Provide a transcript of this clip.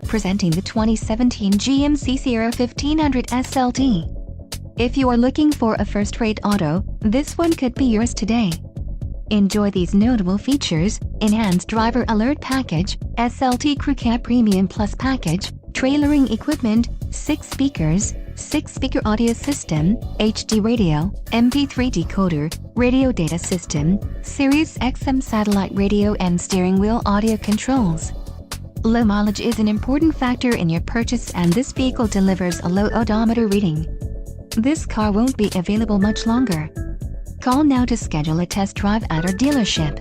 Presenting the 2017 GMC Sierra 1500 SLT. If you are looking for a first-rate auto, this one could be yours today. Enjoy these notable features: enhanced driver alert package, SLT Crew Cab Premium Plus package, trailering equipment, 6 speakers, 6-speaker audio system, HD radio, MP3 decoder, radio data system, Sirius XM satellite radio and steering wheel audio controls. Low mileage is an important factor in your purchase, and this vehicle delivers a low odometer reading. This car won't be available much longer. Call now to schedule a test drive at our dealership.